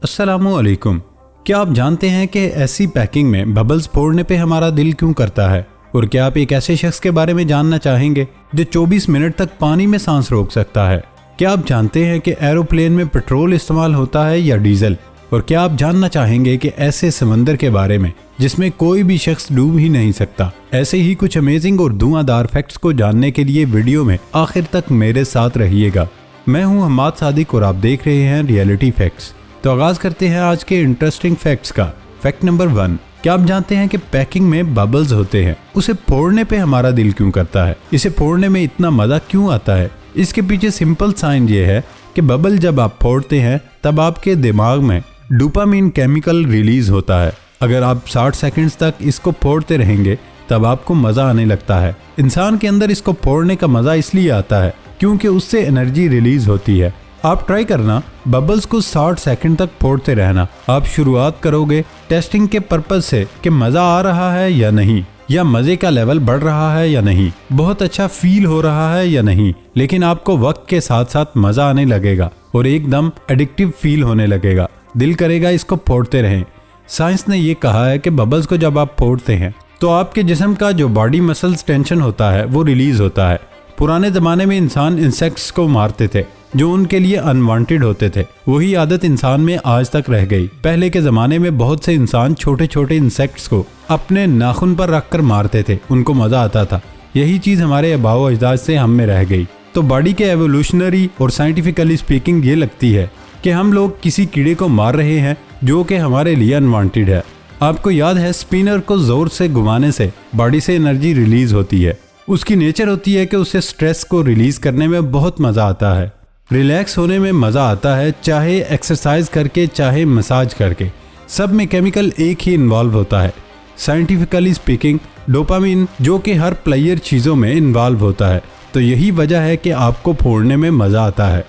अस्सलामुअलैकुम। क्या आप जानते हैं कि ऐसी पैकिंग में बबल्स फोड़ने पे हमारा दिल क्यों करता है? और क्या आप एक ऐसे शख्स के बारे में जानना चाहेंगे जो 24 मिनट तक पानी में सांस रोक सकता है? क्या आप जानते हैं कि एरोप्लेन में पेट्रोल इस्तेमाल होता है या डीजल? और क्या आप जानना चाहेंगे कि ऐसे समंदर के बारे में जिसमें कोई भी शख्स डूब ही नहीं सकता? ऐसे ही कुछ अमेजिंग और धुआंधार फैक्ट्स को जानने के लिए वीडियो में आखिर तक मेरे साथ रहिएगा। मैं हूं हम्माद सादिक और आप देख रहे हैं रियलिटी फैक्ट्स। तो आगाज करते हैं आज के इंटरेस्टिंग फैक्ट्स का। फैक्ट नंबर 1, क्या आप जानते हैं कि पैकिंग में बबल्स होते हैं? उसे फोड़ने पे हमारा दिल क्यों करता है? इसे फोड़ने में इतना मजा क्यों आता है? इसके पीछे सिंपल साइन ये है कि बबल जब आप फोड़ते हैं तब आपके दिमाग में डोपामिन केमिकल रिलीज होता है। अगर आप 60 सेकंड्स तक इसको फोड़ते रहेंगे तब आपको मजा आने लगता है। इंसान के अंदर इसको फोड़ने का मजा इसलिए आता है क्योंकि उससे एनर्जी रिलीज होती है। आप ट्राई करना बबल्स को 60 सेकंड तक फोड़ते रहना। आप शुरुआत करोगे टेस्टिंग के पर्पज से कि मजा आ रहा है या नहीं, या मजे का लेवल बढ़ रहा है या नहीं, बहुत अच्छा फील हो रहा है या नहीं। लेकिन आपको वक्त के साथ साथ मजा आने लगेगा और एकदम एडिक्टिव फील होने लगेगा। दिल करेगा इसको फोड़ते रहें। साइंस ने ये कहा है कि बबल्स को जब आप फोड़ते हैं तो आपके जिस्म का जो बॉडी मसल्स टेंशन होता है वो रिलीज होता है। पुराने जमाने में इंसान इंसेक्ट्स को मारते थे जो उनके लिए अनवांटेड होते थे। वही आदत इंसान में आज तक रह गई। पहले के जमाने में बहुत से इंसान छोटे छोटे इंसेक्ट्स को अपने नाखून पर रखकर मारते थे, उनको मजा आता था। यही चीज हमारे आबाओ अजदाद से हम में रह गई। तो बॉडी के एवोल्यूशनरी और साइंटिफिकली स्पीकिंग ये लगती है कि हम लोग किसी कीड़े को मार रहे हैं जो कि हमारे लिए अनवांटेड है। आपको याद है स्पिनर को जोर से घुमाने से बॉडी से एनर्जी रिलीज होती है। उसकी नेचर होती है कि उसे स्ट्रेस को रिलीज करने में बहुत मजा आता है, रिलैक्स होने में मजा आता है, चाहे एक्सरसाइज करके चाहे मसाज करके। सब में केमिकल एक ही इन्वॉल्व होता है। साइंटिफिकली स्पीकिंग डोपामिन जो कि हर प्लेयर चीज़ों में इन्वॉल्व होता है। तो यही वजह है कि आपको फोड़ने में मजा आता है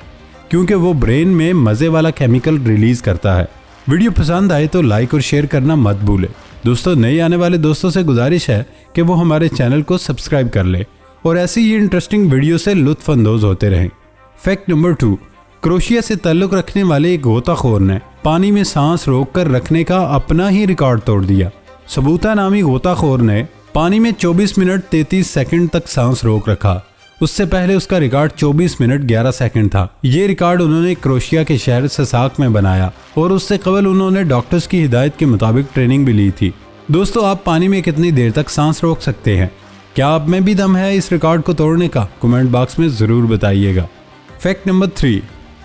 क्योंकि वो ब्रेन में मजे वाला केमिकल रिलीज करता है। वीडियो पसंद आए तो लाइक और शेयर करना मत भूले। दोस्तों, नए आने वाले दोस्तों से गुजारिश है कि वो हमारे चैनल को सब्सक्राइब कर ले और ऐसी ही इंटरेस्टिंग वीडियो से लुत्फ अंदोज होते रहें। फैक्ट नंबर 2, क्रोशिया से ताल्लुक रखने वाले एक गोताखोर ने पानी में सांस रोककर रखने का अपना ही रिकॉर्ड तोड़ दिया। सबूता नामी गोताखोर ने पानी में 24 मिनट 33 सेकंड तक सांस रोक रखा। उससे पहले उसका रिकॉर्ड 24 मिनट 11 सेकंड था। ये रिकॉर्ड उन्होंने क्रोशिया के शहर ससाक में बनाया और उससे कबल उन्होंने डॉक्टर्स की हिदायत के मुताबिक ट्रेनिंग भी ली थी। दोस्तों, आप पानी में कितनी देर तक सांस रोक सकते हैं? क्या आप में भी दम है इस रिकॉर्ड को तोड़ने का? कमेंट बॉक्स में जरूर बताइएगा। फैक्ट नंबर 3,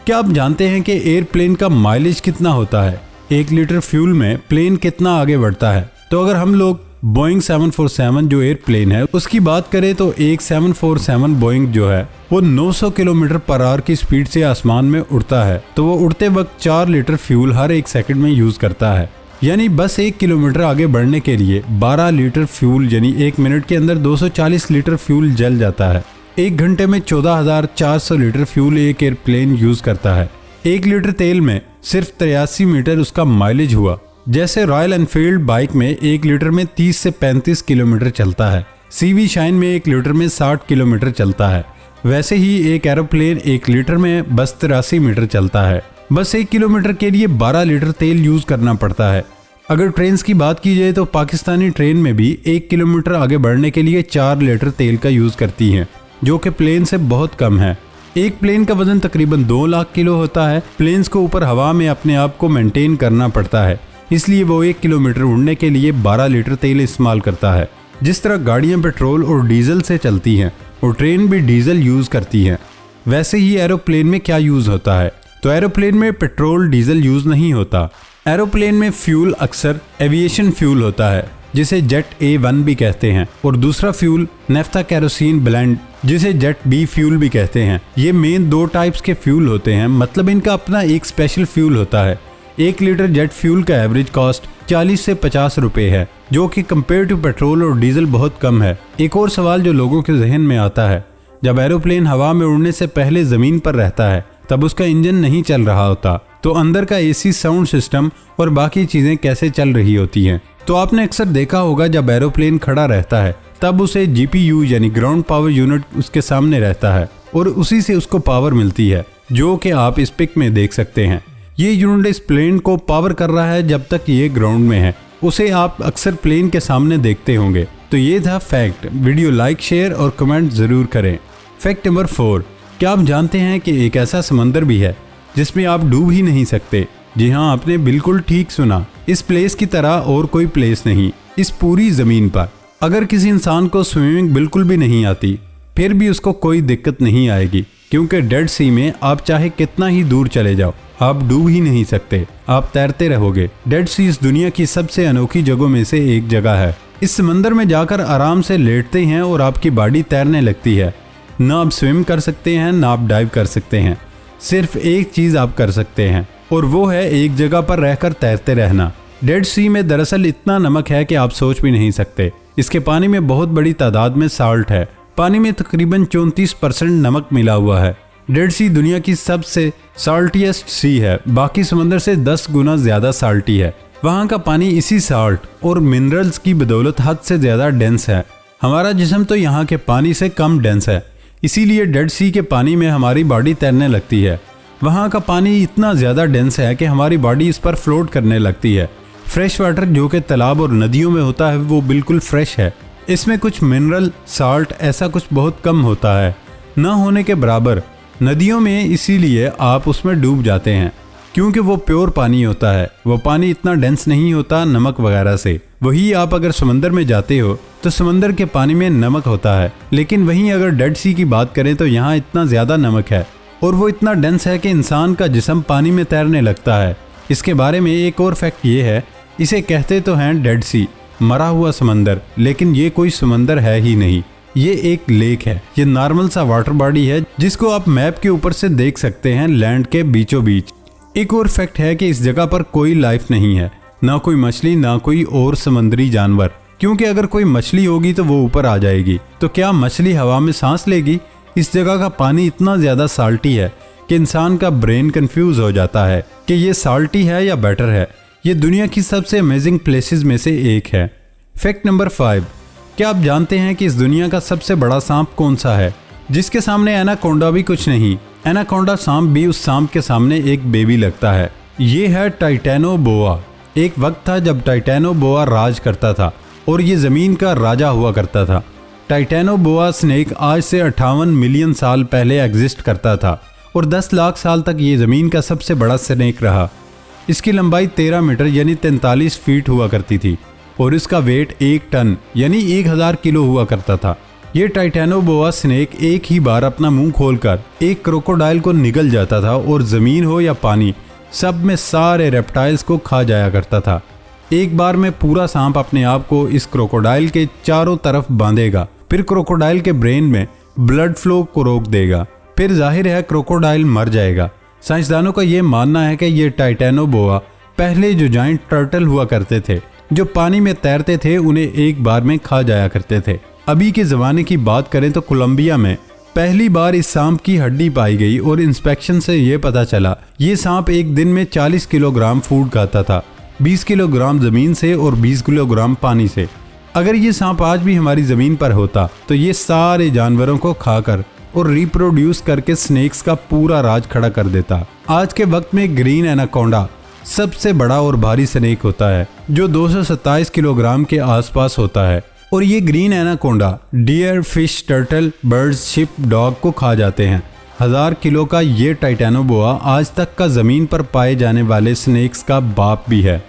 क्या आप जानते हैं कि एयरप्लेन का माइलेज कितना होता है? 1 लीटर फ्यूल में प्लेन कितना आगे बढ़ता है? तो अगर हम लोग बोइंग 747 जो एयरप्लेन है उसकी बात करें तो एक 747 बोइंग जो है वो 900 किलोमीटर पर आवर की स्पीड से आसमान में उड़ता है। तो वो उड़ते वक्त 4 लीटर फ्यूल हर 1 सेकंड में यूज करता है। यानी बस 1 किलोमीटर आगे बढ़ने के लिए 12 लीटर फ्यूल यानी 1 मिनट के अंदर 240 लीटर फ्यूल जल जाता है। 1 घंटे में 14,400 लीटर फ्यूल एक एयरप्लेन यूज करता है। 1 लीटर तेल में सिर्फ 83 मीटर उसका माइलेज हुआ। जैसे रॉयल एनफील्ड बाइक में 1 लीटर में 30 से 35 किलोमीटर चलता है, सीवी शाइन में 1 लीटर में 60 किलोमीटर चलता है, वैसे ही एक एरोप्लेन 1 लीटर में बस 83 मीटर चलता है। बस 1 किलोमीटर के लिए 12 लीटर तेल यूज करना पड़ता है। अगर ट्रेन की बात की जाए तो पाकिस्तानी ट्रेन में भी 1 किलोमीटर आगे बढ़ने के लिए 4 लीटर तेल का यूज करती हैं, जो कि प्लेन से बहुत कम है। एक प्लेन का वजन तकरीबन 2 लाख किलो होता है। प्लेन्स को ऊपर हवा में अपने आप को मेंटेन करना पड़ता है, इसलिए वो 1 किलोमीटर उड़ने के लिए 12 लीटर तेल इस्तेमाल करता है। जिस तरह गाड़ियां पेट्रोल और डीजल से चलती हैं और ट्रेन भी डीजल यूज करती हैं, वैसे ही एरोप्लेन में क्या यूज होता है? तो एरोप्लेन में पेट्रोल डीजल यूज नहीं होता। एरोप्लेन में फ्यूल अक्सर एविएशन फ्यूल होता है जिसे जेट A1 भी कहते हैं, और दूसरा फ्यूल नेफ्था केरोसिन ब्लेंड जिसे जेट B फ्यूल भी कहते हैं। ये मेन 2 टाइप्स के फ्यूल होते हैं, मतलब इनका अपना एक स्पेशल फ्यूल होता है। 1 लीटर जेट फ्यूल का एवरेज कॉस्ट 40 से 50 रुपए है, जो कि कंपेयर टू पेट्रोल और डीजल बहुत कम है। एक और सवाल जो लोगों के जहन में आता है, जब एरोप्लेन हवा में उड़ने से पहले जमीन पर रहता है तब उसका इंजन नहीं चल रहा होता, तो अंदर का AC साउंड सिस्टम और बाकी चीजें कैसे चल रही होती हैं? तो आपने अक्सर देखा होगा जब एरोप्लेन खड़ा रहता है तब उसे GPU यानी ग्राउंड पावर यूनिट उसके सामने रहता है और उसी से उसको पावर मिलती है, जो कि आप इस पिक में देख सकते हैं। ये यूनिट इस प्लेन को पावर कर रहा है जब तक ये ग्राउंड में है। उसे आप अक्सर प्लेन के सामने देखते होंगे। तो ये था फैक्ट। वीडियो लाइक, शेयर और कमेंट जरूर करें। फैक्ट नंबर 4, क्या आप जानते हैं कि एक ऐसा समंदर भी है जिसमें आप डूब ही नहीं सकते? जी हाँ, आपने बिल्कुल ठीक सुना। इस प्लेस की तरह और कोई प्लेस नहीं इस पूरी जमीन पर। अगर किसी इंसान को स्विमिंग बिल्कुल भी नहीं आती फिर भी उसको कोई दिक्कत नहीं आएगी, क्योंकि डेड सी में आप चाहे कितना ही दूर चले जाओ आप डूब ही नहीं सकते, आप तैरते रहोगे। डेड सी इस दुनिया की सबसे अनोखी जगहों में से एक जगह है। इस समंदर में जाकर आराम से लेटते हैं और आपकी बॉडी तैरने लगती है। ना आप स्विम कर सकते हैं ना आप डाइव कर सकते हैं। सिर्फ एक चीज आप कर सकते हैं और वो है एक जगह पर रहकर तैरते रहना। डेड सी में दरअसल इतना नमक है कि आप सोच भी नहीं सकते। इसके पानी में बहुत बड़ी तादाद में साल्ट है। पानी में तकरीबन 34% नमक मिला हुआ है। डेड सी दुनिया की सबसे साल्टीएस्ट सी है, बाकी समंदर से 10 गुना ज्यादा साल्टी है। वहाँ का पानी इसी साल्ट और मिनरल्स की बदौलत हद से ज्यादा डेंस है। हमारा जिस्म तो यहाँ के पानी से कम डेंस है, इसीलिए डेड सी के पानी में हमारी बॉडी तैरने लगती है। वहाँ का पानी इतना ज़्यादा डेंस है कि हमारी बॉडी इस पर फ्लोट करने लगती है। फ्रेश वाटर जो कि तालाब और नदियों में होता है वो बिल्कुल फ्रेश है। इसमें कुछ मिनरल साल्ट ऐसा कुछ बहुत कम होता है, न होने के बराबर। नदियों में इसीलिए आप उसमें डूब जाते हैं क्योंकि वो प्योर पानी होता है। वो पानी इतना डेंस नहीं होता नमक वगैरह से। वही आप अगर समंदर में जाते हो तो समंदर के पानी में नमक होता है, लेकिन वहीं अगर डेड सी की बात करें तो यहाँ इतना ज़्यादा नमक है और वो इतना डेंस है कि इंसान का जिस्म पानी में तैरने लगता है। इसके बारे में एक और फैक्ट ये है, इसे कहते तो हैं डेड सी, मरा हुआ समंदर, लेकिन ये कोई समंदर है ही नहीं, ये एक लेक है। ये नॉर्मल सा वाटर बॉडी है जिसको आप मैप के ऊपर से देख सकते हैं लैंड के बीचों बीच। एक और फैक्ट है कि इस जगह पर कोई लाइफ नहीं है, ना कोई मछली ना कोई और समुद्री जानवर, क्योंकि अगर कोई मछली होगी तो वो ऊपर आ जाएगी। तो क्या मछली हवा में सांस लेगी? इस जगह का पानी इतना ज्यादा साल्टी है कि इंसान का ब्रेन कंफ्यूज हो जाता है कि ये साल्टी है या बेटर है। ये दुनिया की सबसे अमेजिंग प्लेसेस में से एक है। फैक्ट नंबर 5, क्या आप जानते हैं कि इस दुनिया का सबसे बड़ा सांप कौन सा है, जिसके सामने एनाकोंडा भी कुछ नहीं? एनाकोंडा सांप भी उस सांप के सामने एक बेबी लगता है। ये है टाइटेनोबोआ। एक वक्त था जब टाइटेनोबोआ राज करता था और ये जमीन का राजा हुआ करता था। टाइटेनोबोआ स्नेक आज से 58 मिलियन साल पहले एग्जिस्ट करता था और 10 लाख साल तक ये ज़मीन का सबसे बड़ा स्नेक रहा। इसकी लंबाई 13 मीटर यानी 43 फीट हुआ करती थी और इसका वेट 1 टन यानी 1000 किलो हुआ करता था। ये टाइटेनोबोआ स्नेक एक ही बार अपना मुंह खोलकर एक क्रोकोडाइल को निगल जाता था और ज़मीन हो या पानी सब में सारे रेप्टाइल्स को खा जाया करता था। एक बार में पूरा सांप अपने आप को इस क्रोकोडाइल के चारों तरफ बांधेगा, फिर क्रोकोडाइल के ब्रेन में ब्लड फ्लो को रोक देगा, फिर जाहिर है क्रोकोडाइल मर जाएगा। साइंसदानों का ये मानना है कि ये टाइटेनोबोआ पहले जो जाइंट टर्टल हुआ करते थे जो पानी में तैरते थे उन्हें एक बार में खा जाया करते थे। अभी के ज़माने की बात करें तो कोलंबिया में पहली बार इस सांप की हड्डी पाई गई और इंस्पेक्शन से ये पता चला ये सांप एक दिन में 40 किलोग्राम फूड खाता था, 20 किलोग्राम ज़मीन से और 20 किलोग्राम पानी से। अगर ये सांप आज भी हमारी ज़मीन पर होता तो ये सारे जानवरों को खाकर और रिप्रोड्यूस करके स्नेक्स का पूरा राज खड़ा कर देता। आज के वक्त में ग्रीन एनाकोंडा सबसे बड़ा और भारी स्नेक होता है जो 227 किलोग्राम के आसपास होता है और ये green anaconda deer, fish, turtle, birds, sheep, dog को खा जाते हैं। 1000 किलो का ये टाइटेनोबोआ आज तक का ज़मीन पर पाए जाने वाले स्नेक्स का बाप भी है।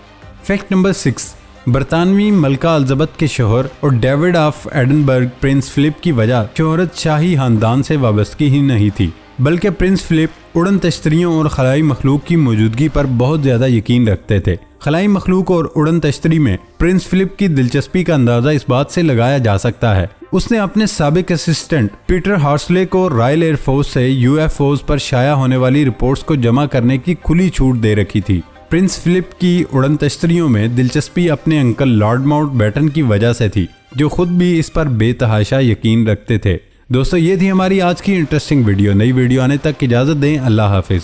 फैक्ट नंबर 6, बरतानवी मलका एलिजाबेथ के शोहर और David of Edinburgh prince Philip की वजह शोहरत शाही खानदान से वाबस्तगी ही नहीं थी, बल्कि प्रिंस फिलिप उड़न तश्तरियों और खलाई मखलूक की मौजूदगी पर बहुत ज़्यादा यकीन रखते थे। खलाई मखलूक और उड़न तश्तरी में प्रिंस फिलिप की दिलचस्पी का अंदाज़ा इस बात से लगाया जा सकता है उसने अपने साबिक असिस्टेंट पीटर हार्सले को रॉयल एयरफोर्स से यूएफओज पर शाया होने वाली रिपोर्ट्स को जमा करने की खुली छूट दे रखी थी। प्रिंस फिलिप की उड़न तश्तरियों में दिलचस्पी अपने अंकल लॉर्ड माउंटबेटन की वजह से थी, जो खुद भी इस पर बेतहाशा यकीन रखते थे। दोस्तों, ये थी हमारी आज की इंटरेस्टिंग वीडियो। नई वीडियो आने तक इजाज़त दें। अल्लाह हाफिज़।